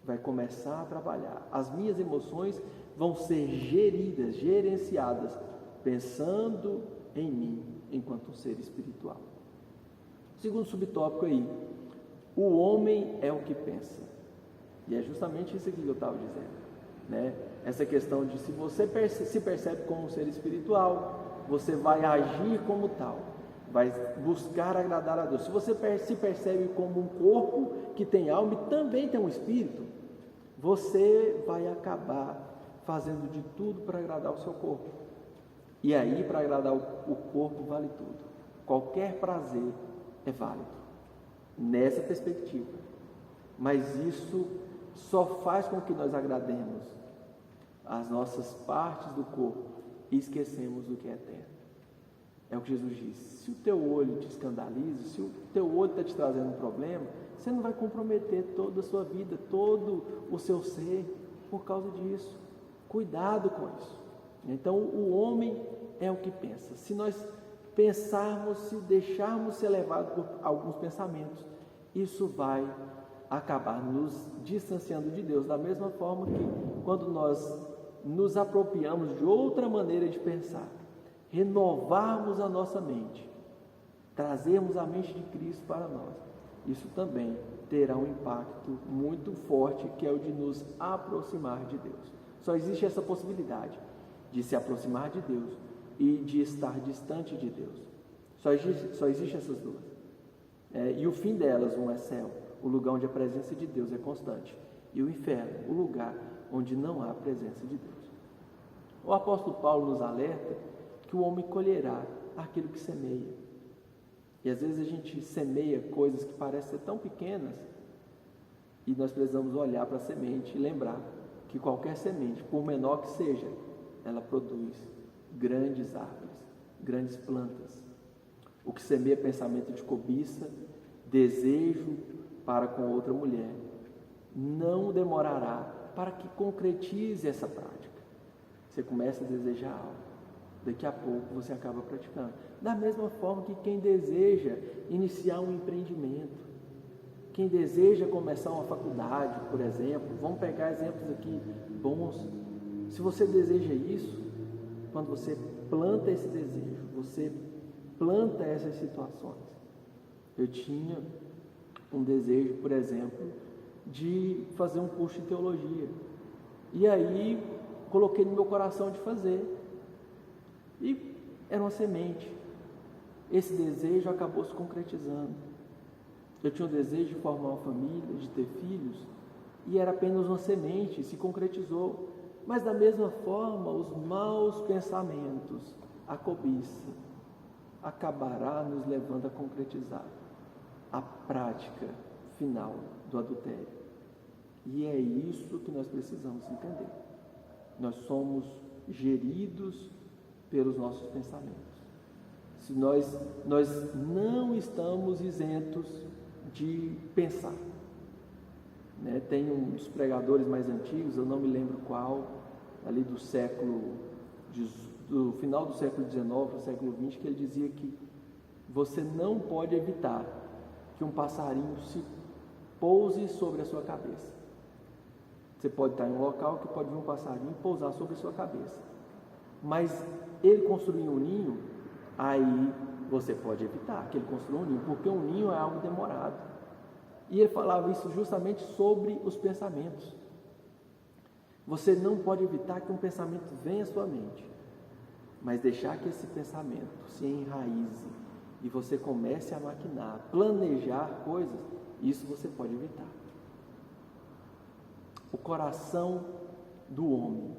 vai começar a trabalhar. As minhas emoções vão ser gerenciadas, pensando em mim enquanto um ser espiritual. Segundo subtópico aí, o homem é o que pensa. E é justamente isso aqui que eu estava dizendo, né? Essa questão de se você se percebe como um ser espiritual, você vai agir como tal, vai buscar agradar a Deus. Se você se percebe como um corpo que tem alma e também tem um espírito, você vai acabar fazendo de tudo para agradar o seu corpo. E aí, para agradar o corpo, vale tudo. Qualquer prazer é válido, nessa perspectiva. Mas isso só faz com que nós agrademos as nossas partes do corpo e esquecemos do que é eterno. É o que Jesus disse: se o teu olho te escandaliza, se o teu olho está te trazendo um problema, você não vai comprometer toda a sua vida, todo o seu ser por causa disso. Cuidado com isso. Então o homem é o que pensa. Se nós pensarmos, se deixarmos ser levados por alguns pensamentos, isso vai acabar nos distanciando de Deus, da mesma forma que quando nós nos apropriamos de outra maneira de pensar, renovarmos a nossa mente, trazermos a mente de Cristo para nós, isso também terá um impacto muito forte, que é o de nos aproximar de Deus. Só existe essa possibilidade de se aproximar de Deus e de estar distante de Deus. Só existe essas duas. E o fim delas, um é céu, o lugar onde a presença de Deus é constante, e o inferno, o lugar onde não há presença de Deus. O apóstolo Paulo nos alerta que o homem colherá aquilo que semeia. E às vezes a gente semeia coisas que parecem ser tão pequenas, e nós precisamos olhar para a semente e lembrar que qualquer semente, por menor que seja, ela produz grandes árvores, grandes plantas. O que semeia pensamento de cobiça, desejo para com outra mulher, não demorará para que concretize essa prática. Você começa a desejar algo, daqui a pouco você acaba praticando. Da mesma forma que quem deseja iniciar um empreendimento, quem deseja começar uma faculdade, por exemplo, vamos pegar exemplos aqui bons. Se você deseja isso, quando você planta esse desejo, você planta essas situações. Eu tinha um desejo, por exemplo, de fazer um curso de teologia. E aí coloquei no meu coração de fazer. E era uma semente. Esse desejo acabou se concretizando. Eu tinha o desejo de formar uma família, de ter filhos, e era apenas uma semente, se concretizou. Mas da mesma forma, os maus pensamentos, a cobiça, acabará nos levando a concretizar a prática final do adultério. E é isso que nós precisamos entender. Nós somos geridos pelos nossos pensamentos. Se nós não estamos isentos de pensar. Tem um dos pregadores mais antigos, eu não me lembro qual, ali do final do século XIX, do século XX, que ele dizia que você não pode evitar que um passarinho se pouse sobre a sua cabeça. Você pode estar em um local que pode vir um passarinho pousar sobre a sua cabeça, mas ele construir um ninho, aí você pode evitar que ele construa um ninho, porque um ninho é algo demorado. E ele falava isso justamente sobre os pensamentos. Você não pode evitar que um pensamento venha à sua mente, mas deixar que esse pensamento se enraize e você comece a maquinar, planejar coisas, isso você pode evitar. O coração do homem,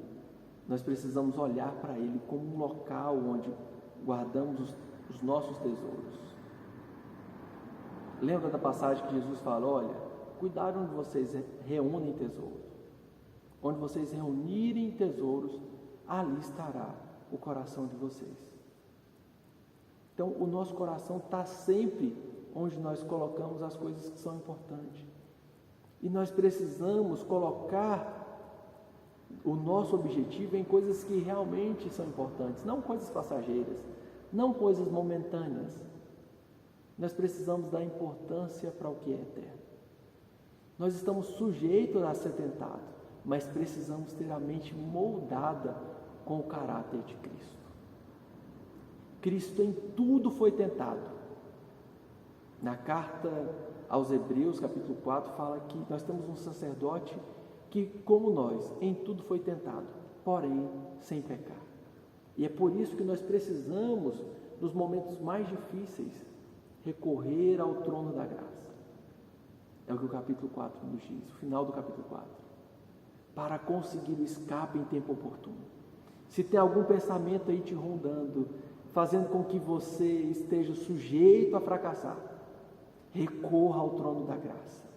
nós precisamos olhar para ele como um local onde guardamos os nossos tesouros. Lembra da passagem que Jesus fala, olha, cuidado onde vocês reúnem tesouros. Onde vocês reunirem tesouros, ali estará o coração de vocês. Então, o nosso coração está sempre onde nós colocamos as coisas que são importantes. E nós precisamos colocar o nosso objetivo em coisas que realmente são importantes, não coisas passageiras, não coisas momentâneas. Nós precisamos dar importância para o que é eterno. Nós estamos sujeitos a ser tentados, mas precisamos ter a mente moldada com o caráter de Cristo. Cristo em tudo foi tentado. Na carta aos Hebreus, capítulo 4, fala que nós temos um sacerdote que, como nós, em tudo foi tentado, porém sem pecar. E é por isso que nós precisamos, nos momentos mais difíceis, recorrer ao trono da graça. É o que o capítulo 4 nos diz, o final do capítulo 4. Para conseguir o escape em tempo oportuno. Se tem algum pensamento aí te rondando, fazendo com que você esteja sujeito a fracassar, recorra ao trono da graça.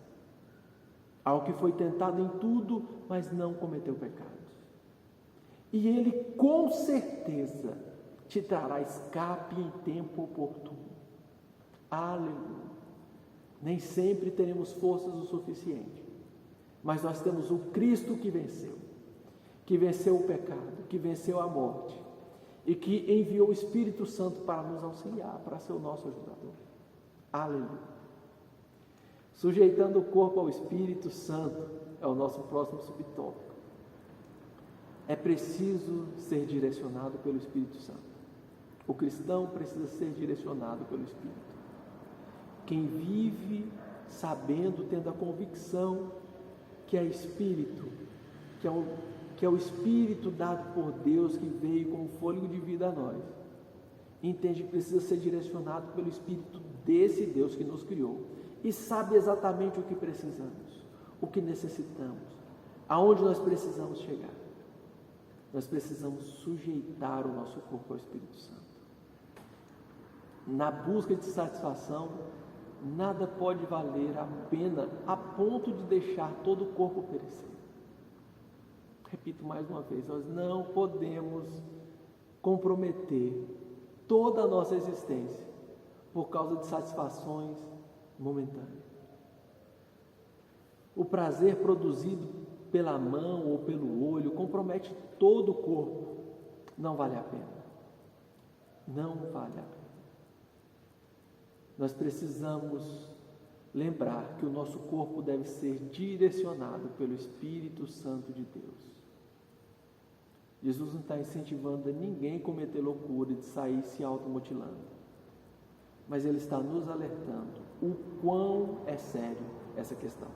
Ao que foi tentado em tudo, mas não cometeu pecados. E Ele com certeza te trará escape em tempo oportuno. Aleluia! Nem sempre teremos forças o suficiente, mas nós temos o Cristo que venceu o pecado, que venceu a morte e que enviou o Espírito Santo para nos auxiliar, para ser o nosso ajudador. Aleluia! Sujeitando o corpo ao Espírito Santo é o nosso próximo subtópico. É preciso ser direcionado pelo Espírito Santo. O cristão precisa ser direcionado pelo Espírito. Quem vive sabendo, tendo a convicção que é Espírito, que é o Espírito dado por Deus que veio como fôlego de vida a nós, entende que precisa ser direcionado pelo Espírito desse Deus que nos criou e sabe exatamente o que precisamos, o que necessitamos, aonde nós precisamos chegar. Nós precisamos sujeitar o nosso corpo ao Espírito Santo. Na busca de satisfação, nada pode valer a pena a ponto de deixar todo o corpo perecer. Repito mais uma vez, nós não podemos comprometer toda a nossa existência por causa de satisfações momentâneas. O prazer produzido pela mão ou pelo olho compromete todo o corpo. Não vale a pena. Não vale a pena. Nós precisamos lembrar que o nosso corpo deve ser direcionado pelo Espírito Santo de Deus. Jesus não está incentivando a ninguém a cometer loucura de sair se automutilando, mas Ele está nos alertando o quão é sério essa questão.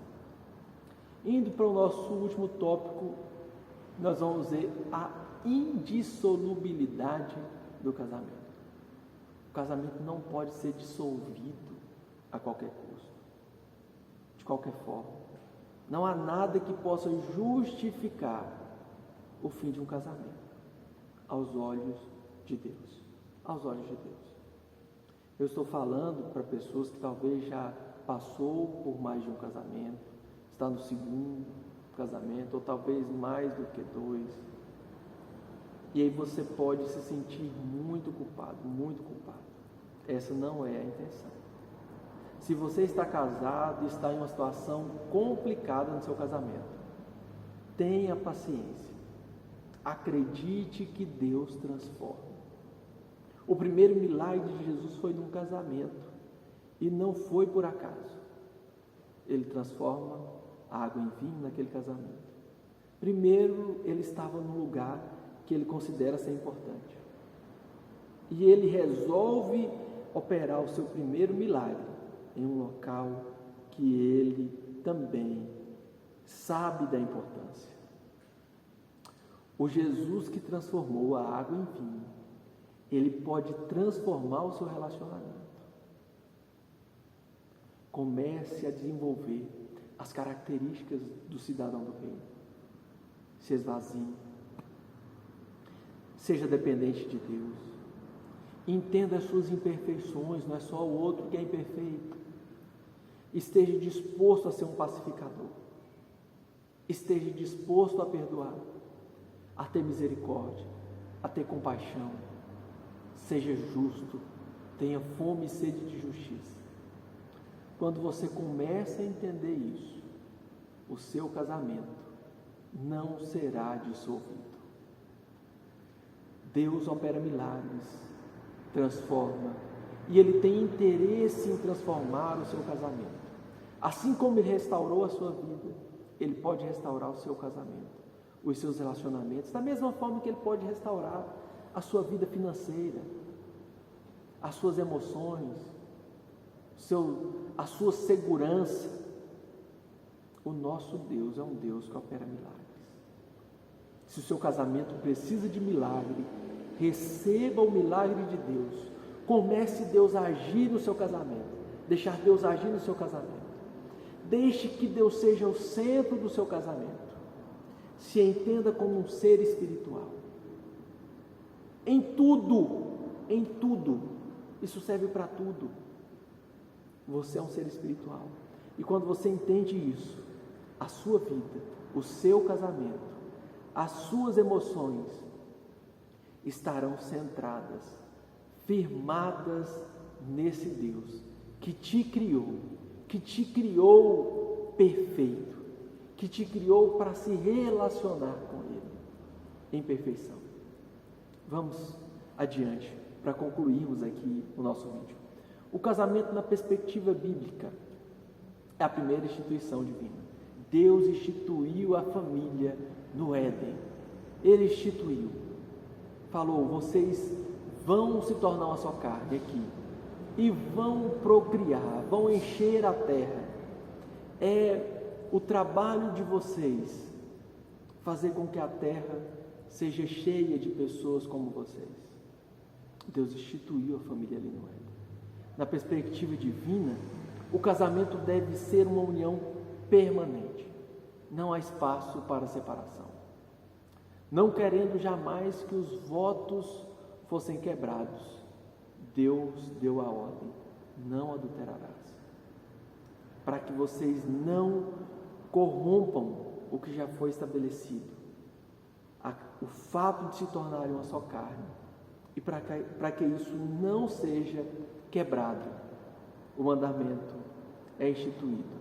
Indo para o nosso último tópico, nós vamos ver a indissolubilidade do casamento. O casamento não pode ser dissolvido a qualquer custo, de qualquer forma. Não há nada que possa justificar o fim de um casamento aos olhos de Deus. Aos olhos de Deus. Eu estou falando para pessoas que talvez já passou por mais de um casamento, está no segundo casamento, ou talvez mais do que 2. E aí você pode se sentir muito culpado, muito culpado. Essa não é a intenção. Se você está casado e está em uma situação complicada no seu casamento, tenha paciência. Acredite que Deus transforma. O primeiro milagre de Jesus foi num casamento, e não foi por acaso. Ele transforma a água em vinho naquele casamento. Primeiro, ele estava num lugar que ele considera ser importante, e ele resolve operar o seu primeiro milagre em um local que ele também sabe da importância. O Jesus que transformou a água em vinho, Ele pode transformar o seu relacionamento. Comece a desenvolver as características do cidadão do reino. Se esvazie. Seja dependente de Deus. Entenda as suas imperfeições, não é só o outro que é imperfeito. Esteja disposto a ser um pacificador. Esteja disposto a perdoar, a ter misericórdia, a ter compaixão. Seja justo, tenha fome e sede de justiça. Quando você começa a entender isso, o seu casamento não será dissolvido. Deus opera milagres, transforma, e Ele tem interesse em transformar o seu casamento. Assim como Ele restaurou a sua vida, Ele pode restaurar o seu casamento, os seus relacionamentos, da mesma forma que Ele pode restaurar a sua vida financeira, as suas emoções, a sua segurança. O nosso Deus é um Deus que opera milagres. Se o seu casamento precisa de milagre, receba o milagre de Deus. Comece Deus a agir no seu casamento. Deixar Deus agir no seu casamento. Deixe que Deus seja o centro do seu casamento. Se entenda como um ser espiritual. Em tudo, isso serve para tudo. Você é um ser espiritual. E quando você entende isso, a sua vida, o seu casamento, as suas emoções estarão centradas, firmadas nesse Deus que te criou perfeito, que te criou para se relacionar com Ele em perfeição. Vamos adiante para concluirmos aqui o nosso vídeo. O casamento na perspectiva bíblica é a primeira instituição divina. Deus instituiu a família no Éden. Ele instituiu. Falou, vocês vão se tornar uma só carne aqui e vão procriar, vão encher a terra. É o trabalho de vocês fazer com que a terra seja cheia de pessoas como vocês. Deus instituiu a família ali no Éden. Na perspectiva divina, o casamento deve ser uma união permanente. Não há espaço para separação. Não querendo jamais que os votos fossem quebrados, Deus deu a ordem: não adulterarás. Para que vocês não corrompam o que já foi estabelecido. O fato de se tornarem uma só carne. E para que isso não seja quebrado, o mandamento é instituído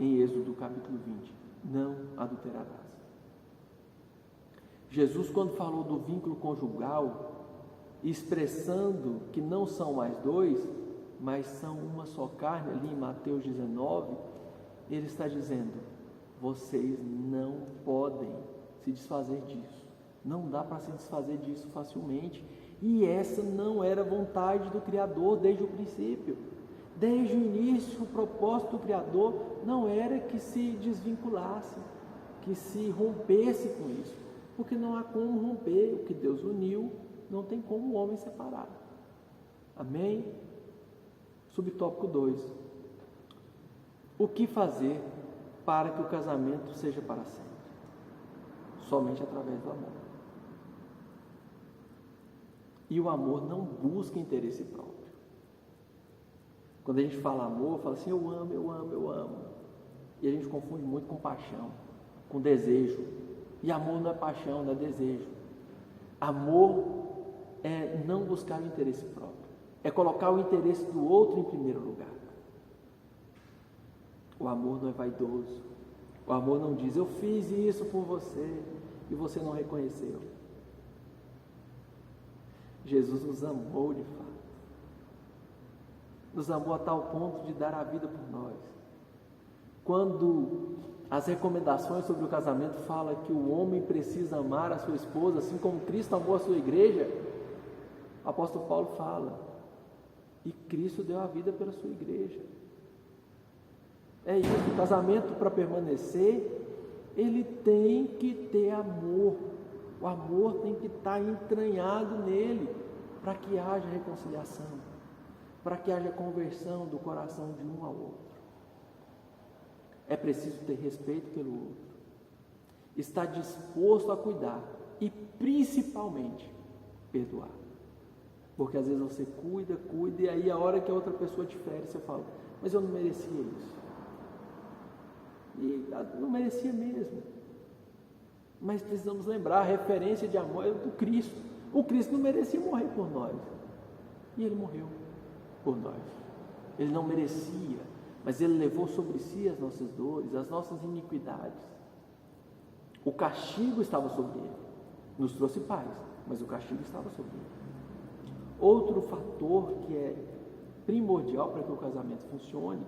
em Êxodo capítulo 20: não adulterarás. Jesus, quando falou do vínculo conjugal, expressando que não são mais dois, mas são uma só carne, ali em Mateus 19, ele está dizendo: vocês não podem se desfazer disso, não dá para se desfazer disso facilmente. E essa não era a vontade do Criador desde o princípio. Desde o início, o propósito do Criador não era que se desvinculasse, que se rompesse com isso, porque não há como romper. O que Deus uniu, não tem como o homem separar. Amém? Subtópico 2. O que fazer para que o casamento seja para sempre? Somente através do amor. E o amor não busca interesse próprio. Quando a gente fala amor, fala assim: eu amo, eu amo, eu amo. E a gente confunde muito com paixão, com desejo. E amor não é paixão, não é desejo. Amor é não buscar o interesse próprio. É colocar o interesse do outro em primeiro lugar. O amor não é vaidoso. O amor não diz: eu fiz isso por você e você não reconheceu. Jesus nos amou de fato. Nos amou a tal ponto de dar a vida por nós. Quando as recomendações sobre o casamento falam que o homem precisa amar a sua esposa assim como Cristo amou a sua igreja, o apóstolo Paulo fala: e Cristo deu a vida pela sua igreja. É isso, o casamento, para permanecer, ele tem que ter amor. O amor tem que estar entranhado nele, para que haja reconciliação, para que haja conversão do coração de um ao outro. É preciso ter respeito pelo outro, estar disposto a cuidar e principalmente perdoar. Porque às vezes você cuida, e aí a hora que a outra pessoa te fere, você fala: mas eu não merecia isso. E não merecia mesmo. Mas precisamos lembrar, a referência de amor é do Cristo. O Cristo não merecia morrer por nós, e Ele morreu por nós. Ele não merecia, mas Ele levou sobre si as nossas dores, as nossas iniquidades. O castigo estava sobre Ele. Nos trouxe paz, mas o castigo estava sobre Ele. Outro fator que é primordial para que o casamento funcione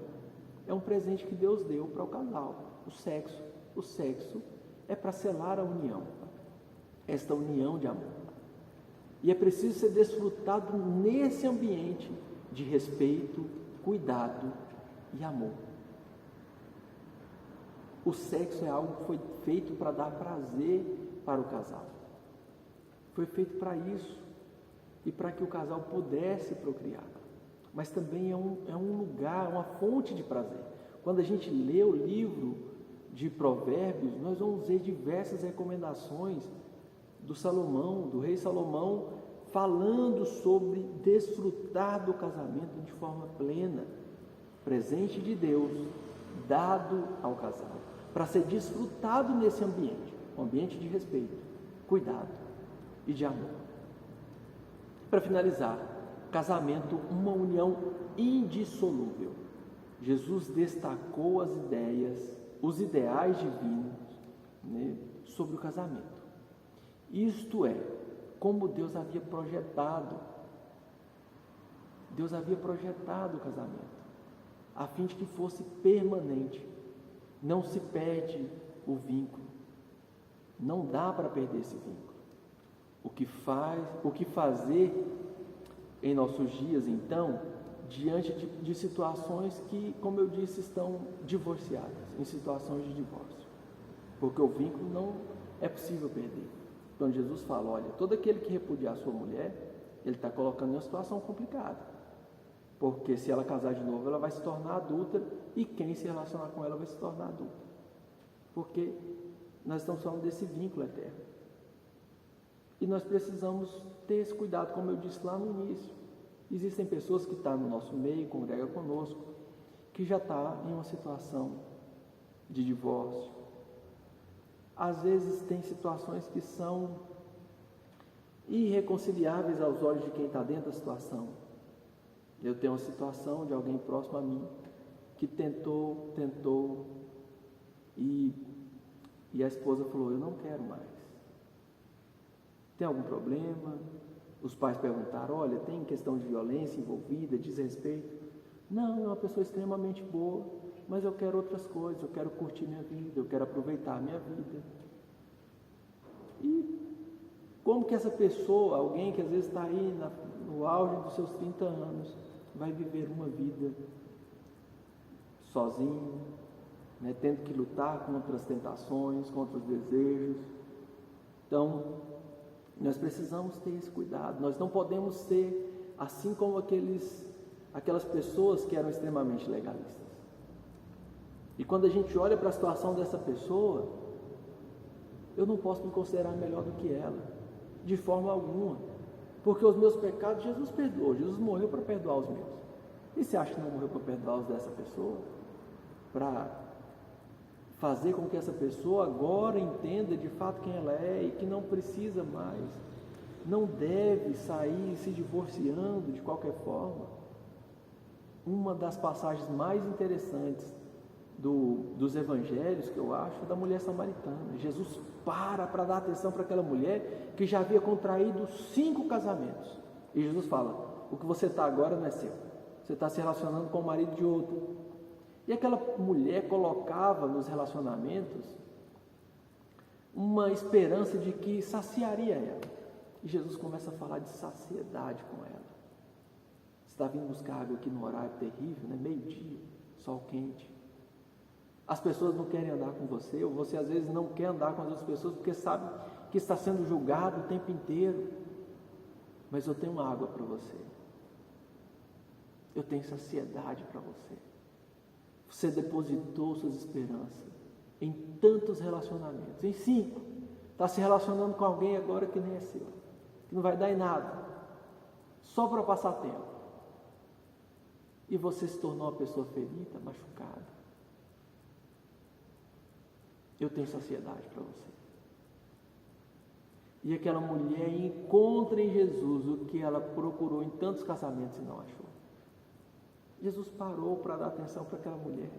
é um presente que Deus deu para o casal: o sexo. O sexo é para selar a união, esta união de amor. E é preciso ser desfrutado nesse ambiente de respeito, cuidado e amor. O sexo é algo que foi feito para dar prazer para o casal. Foi feito para isso e para que o casal pudesse procriar. Mas também é um lugar, uma fonte de prazer. Quando a gente lê o livro de Provérbios, nós vamos ver diversas recomendações do rei Salomão, falando sobre desfrutar do casamento de forma plena, presente de Deus, dado ao casal, para ser desfrutado nesse ambiente, um ambiente de respeito, cuidado e de amor. Para finalizar, casamento, uma união indissolúvel. Jesus destacou os ideais divinos, né, sobre o casamento. Isto é, como Deus havia projetado o casamento, a fim de que fosse permanente. Não se perde o vínculo, não dá para perder esse vínculo. O que fazer em nossos dias, então, diante de situações que, como eu disse, estão divorciadas, em situações de divórcio? Porque o vínculo não é possível perder. Então Jesus fala: olha, todo aquele que repudiar a sua mulher, ele está colocando em uma situação complicada, porque se ela casar de novo, ela vai se tornar adúltera, e quem se relacionar com ela vai se tornar adúltero, porque nós estamos falando desse vínculo eterno. E nós precisamos ter esse cuidado, como eu disse lá no início. Existem pessoas que estão no nosso meio, congregam conosco, que já estão em uma situação de divórcio. Às vezes tem situações que são irreconciliáveis aos olhos de quem está dentro da situação. Eu tenho uma situação de alguém próximo a mim que tentou e a esposa falou: eu não quero mais. Tem algum problema? os pais perguntaram: olha, tem questão de violência envolvida, desrespeito? Não, é uma pessoa extremamente boa, mas eu quero outras coisas, eu quero curtir minha vida, eu quero aproveitar a minha vida. E como que essa pessoa, alguém que às vezes está aí no auge dos seus 30 anos, vai viver uma vida sozinho, né, tendo que lutar contra as tentações, contra os desejos? Então, nós precisamos ter esse cuidado. Nós não podemos ser assim como aquelas pessoas que eram extremamente legalistas. E quando a gente olha para a situação dessa pessoa, eu não posso me considerar melhor do que ela, de forma alguma, porque os meus pecados Jesus perdoou, Jesus morreu para perdoar os meus. E você acha que não morreu para perdoar os dessa pessoa? Para fazer com que essa pessoa agora entenda de fato quem ela é e que não precisa mais, não deve sair se divorciando de qualquer forma. Uma das passagens mais interessantes dos evangelhos, que eu acho, é da mulher samaritana. Jesus para dar atenção para aquela mulher que já havia contraído 5 casamentos. E Jesus fala: o que você está agora não é seu, você está se relacionando com o marido de outro. E aquela mulher colocava nos relacionamentos uma esperança de que saciaria ela. E Jesus começa a falar de saciedade com ela. Você está vindo buscar água aqui no horário terrível, né? Meio-dia, sol quente. As pessoas não querem andar com você, ou você às vezes não quer andar com as outras pessoas porque sabe que está sendo julgado o tempo inteiro. Mas eu tenho água para você. Eu tenho saciedade para você. Você depositou suas esperanças em tantos relacionamentos, em 5. Está se relacionando com alguém agora que nem é seu, que não vai dar em nada, só para passar tempo. E você se tornou uma pessoa ferida, machucada. Eu tenho saciedade para você. E aquela mulher encontra em Jesus o que ela procurou em tantos casamentos e não achou. Jesus parou para dar atenção para aquela mulher.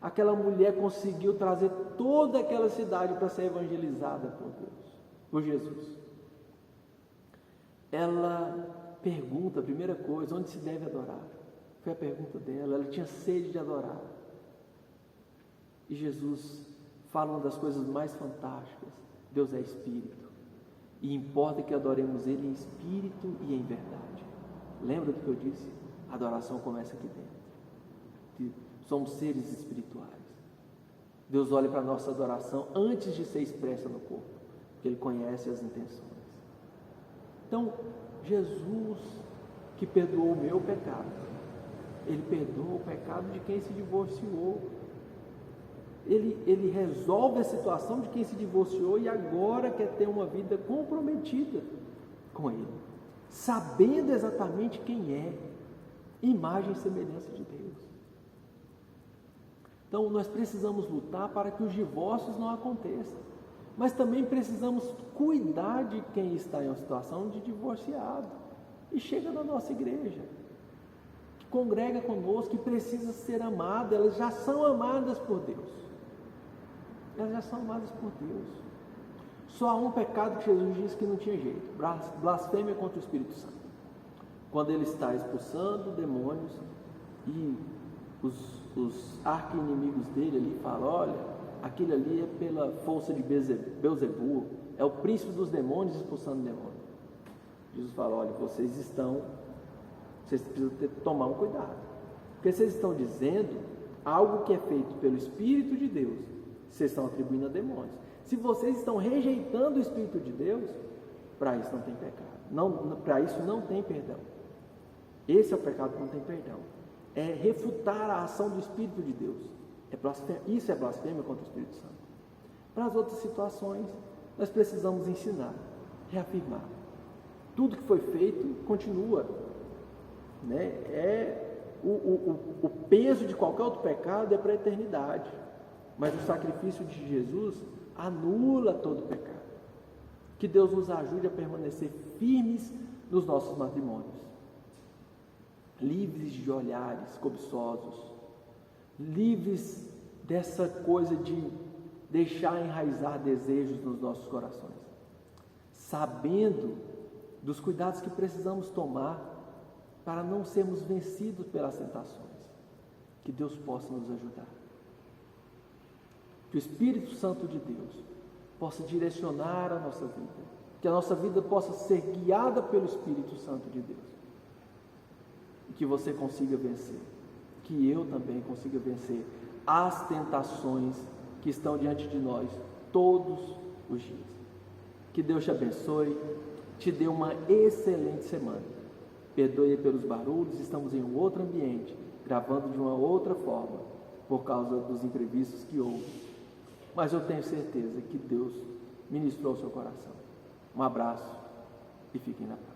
Aquela mulher conseguiu trazer toda aquela cidade para ser evangelizada por Deus, por Jesus. Ela pergunta, a primeira coisa, onde se deve adorar? Foi a pergunta dela. Ela tinha sede de adorar. E Jesus fala uma das coisas mais fantásticas: Deus é Espírito, e importa que adoremos Ele em Espírito e em verdade. Lembra do que eu disse? A adoração começa aqui dentro, que somos seres espirituais. Deus olha para a nossa adoração antes de ser expressa no corpo, porque Ele conhece as intenções. Então, Jesus, que perdoou o meu pecado, Ele perdoa o pecado de quem se divorciou. Ele resolve a situação de quem se divorciou e agora quer ter uma vida comprometida com Ele, sabendo exatamente quem é, imagem e semelhança de Deus. Então nós precisamos lutar para que os divórcios não aconteçam, mas também precisamos cuidar de quem está em uma situação de divorciado e chega na nossa igreja, que congrega conosco, que precisa ser amada. Elas já são amadas por Deus. Elas já são amadas por Deus. Só há um pecado que Jesus disse que não tinha jeito: blasfêmia contra o Espírito Santo. Quando Ele está expulsando demônios e os arqui-inimigos dele ali falam: olha, aquilo ali é pela força de Belzebu, é o príncipe dos demônios expulsando demônios. Jesus fala: olha, vocês precisam tomar um cuidado, porque vocês estão dizendo algo que é feito pelo Espírito de Deus, vocês estão atribuindo a demônios. Se vocês estão rejeitando o Espírito de Deus, para isso não tem pecado, para isso não tem perdão. Esse é o pecado que não tem perdão, é refutar a ação do Espírito de Deus. Isso é blasfêmia contra o Espírito Santo. Para as outras situações, nós precisamos ensinar, reafirmar. Tudo que foi feito continua, né? O peso de qualquer outro pecado é para a eternidade, mas o sacrifício de Jesus anula todo o pecado. Que Deus nos ajude a permanecer firmes nos nossos matrimônios, livres de olhares cobiçosos, livres dessa coisa de deixar enraizar desejos nos nossos corações, sabendo dos cuidados que precisamos tomar para não sermos vencidos pelas tentações. Que Deus possa nos ajudar. Que o Espírito Santo de Deus possa direcionar a nossa vida. Que a nossa vida possa ser guiada pelo Espírito Santo de Deus. E que você consiga vencer. Que eu também consiga vencer as tentações que estão diante de nós todos os dias. Que Deus te abençoe, te dê uma excelente semana. Perdoe pelos barulhos, estamos em um outro ambiente, gravando de uma outra forma, por causa dos imprevistos que houve. Mas eu tenho certeza que Deus ministrou o seu coração. Um abraço e fiquem na paz.